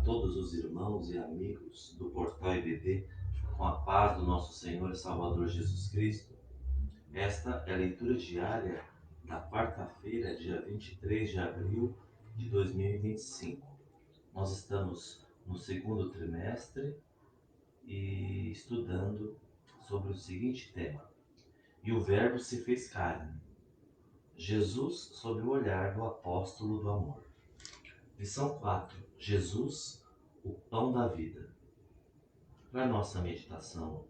todos os irmãos e amigos do Portal IBD, com a paz do nosso Senhor e Salvador Jesus Cristo. Esta é a leitura diária da quarta-feira, dia 23 de abril de 2025. Nós estamos no segundo trimestre e estudando sobre o seguinte tema: E o Verbo se fez carne. Jesus sob o olhar do apóstolo do amor. Lição 4. Jesus, o pão da vida. Para nossa meditação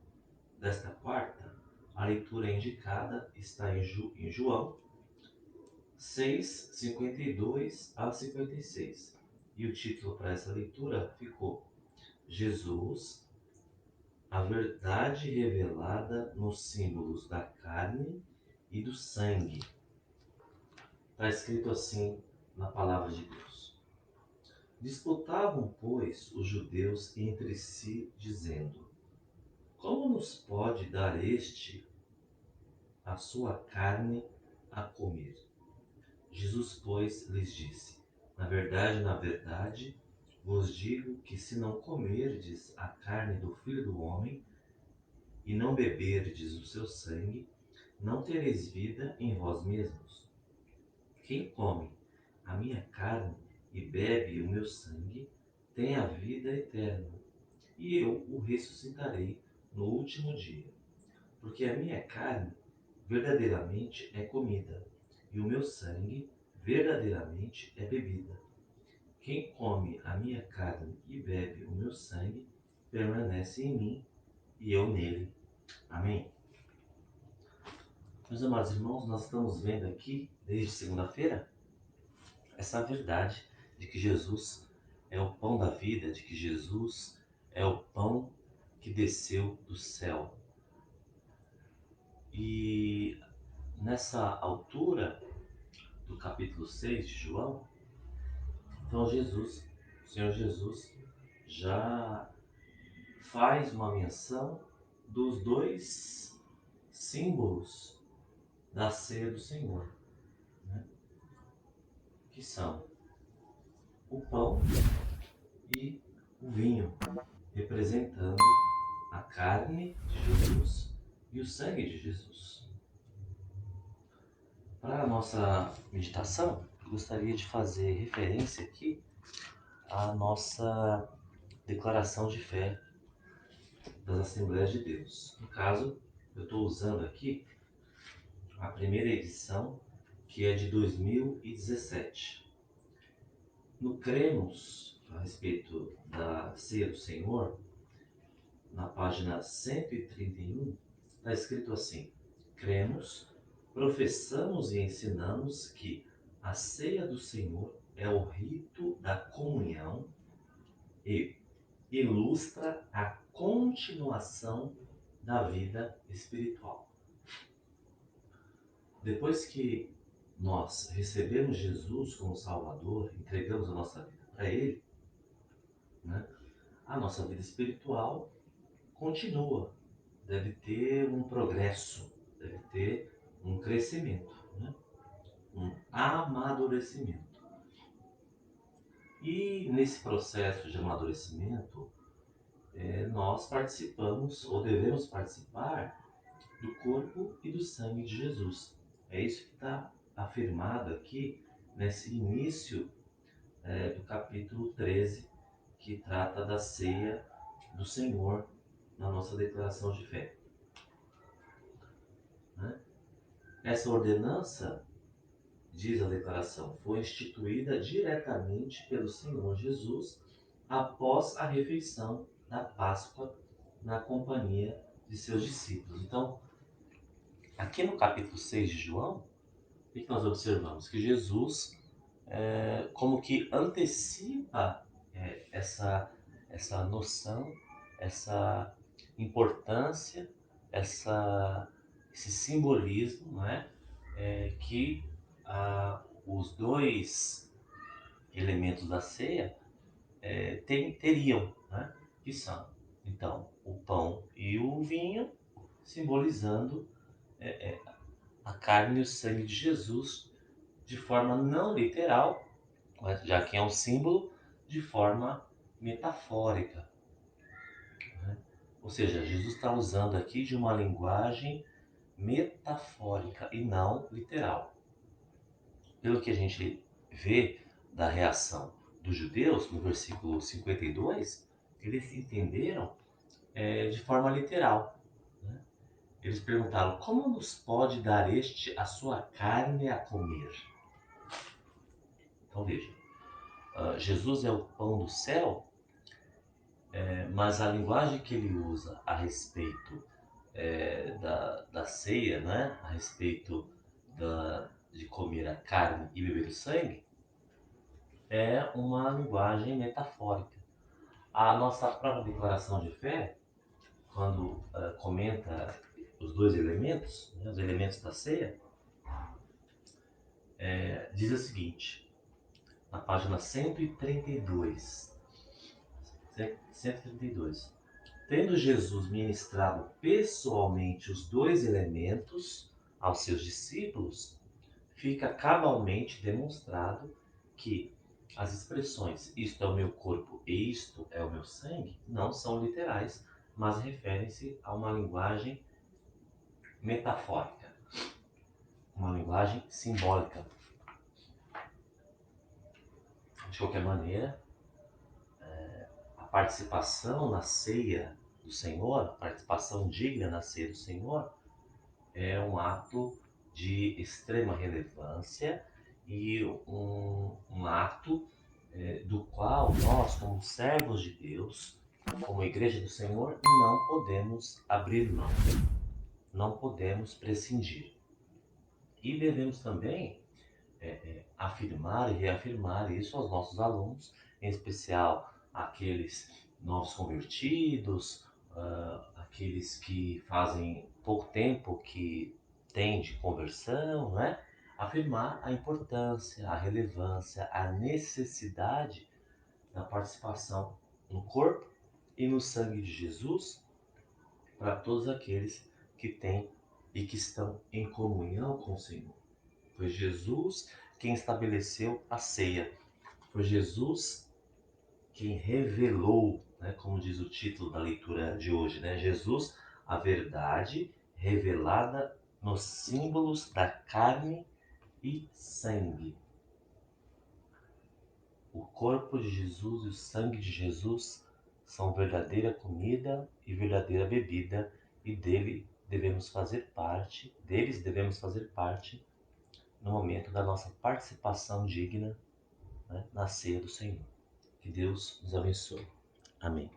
desta quarta, a leitura indicada está em João 6, 52 a 56. E o título para essa leitura ficou: Jesus, a verdade revelada nos símbolos da carne e do sangue. Está escrito assim na palavra de Deus. Disputavam, pois, os judeus entre si, dizendo: Como nos pode dar este a sua carne a comer? Jesus, pois, lhes disse: na verdade, vos digo que se não comerdes a carne do Filho do Homem e não beberdes o seu sangue, não tereis vida em vós mesmos. Quem come a minha carne e bebe o meu sangue tem a vida eterna, e eu o ressuscitarei no último dia. Porque a minha carne verdadeiramente é comida, e o meu sangue verdadeiramente é bebida. Quem come a minha carne e bebe o meu sangue permanece em mim e eu nele. Amém? Meus amados irmãos, nós estamos vendo aqui, desde segunda-feira, essa verdade de que Jesus é o pão da vida, de que Jesus é o pão que desceu do céu. E nessa altura do capítulo 6 de João, então o Senhor Jesus, já faz uma menção dos dois símbolos da ceia do Senhor, né? Que são o pão e o vinho, representando a carne de Jesus e o sangue de Jesus. Para a nossa meditação, eu gostaria de fazer referência aqui à nossa declaração de fé das Assembleias de Deus. No caso, eu estou usando aqui a primeira edição, que é de 2017. No Cremos, a respeito da Ceia do Senhor, na página 131, está escrito assim: Cremos, professamos e ensinamos que a Ceia do Senhor é o rito da comunhão e ilustra a continuação da vida espiritual. Depois que nós recebemos Jesus como Salvador, entregamos a nossa vida para Ele, né, a nossa vida espiritual continua, deve ter um progresso, deve ter um crescimento, né, um amadurecimento. E nesse processo de amadurecimento, nós participamos ou devemos participar do corpo e do sangue de Jesus. É isso que está afirmado aqui nesse início do capítulo 13, que trata da ceia do Senhor na nossa declaração de fé, né? Essa ordenança, diz a declaração, foi instituída diretamente pelo Senhor Jesus após a refeição da Páscoa na companhia de seus discípulos. Então, aqui no capítulo 6 de João, o que nós observamos? Que Jesus como que antecipa essa noção, essa importância, esse simbolismo, não é? Que os dois elementos da ceia teriam, né? Que são, então, o pão e o vinho, simbolizando a carne e o sangue de Jesus de forma não literal, já que é um símbolo, de forma metafórica, né? Ou seja, Jesus está usando aqui de uma linguagem metafórica e não literal. Pelo que a gente vê da reação dos judeus, no versículo 52, eles entenderam de forma literal, né? Eles perguntaram: como nos pode dar este a sua carne a comer? Então veja, Jesus é o pão do céu, mas a linguagem que ele usa a respeito da ceia, né? A respeito de comer a carne e beber o sangue, é uma linguagem metafórica. A nossa própria declaração de fé, quando comenta os dois elementos, né, os elementos da ceia, diz o seguinte, na página 132, 132. Tendo Jesus ministrado pessoalmente os dois elementos aos seus discípulos, fica cabalmente demonstrado que as expressões isto é o meu corpo e isto é o meu sangue não são literais, mas referem-se a uma linguagem metafórica, uma linguagem simbólica. De qualquer maneira, a participação na ceia do Senhor, a participação digna na ceia do Senhor, é um ato de extrema relevância e um ato do qual nós, como servos de Deus, como Igreja do Senhor, não podemos abrir mão, não podemos prescindir. E devemos também afirmar e reafirmar isso aos nossos alunos, em especial aqueles novos convertidos, aqueles que fazem pouco tempo que têm de conversão, né? Afirmar a importância, a relevância, a necessidade da participação no corpo e no sangue de Jesus para todos aqueles que têm e que estão em comunhão com o Senhor. Foi Jesus quem estabeleceu a ceia. Foi Jesus quem revelou, né, como diz o título da leitura de hoje, né? Jesus, a verdade revelada nos símbolos da carne e sangue. O corpo de Jesus e o sangue de Jesus são verdadeira comida e verdadeira bebida, e deles devemos fazer parte no momento da nossa participação digna, né, na ceia do Senhor. Que Deus nos abençoe. Amém.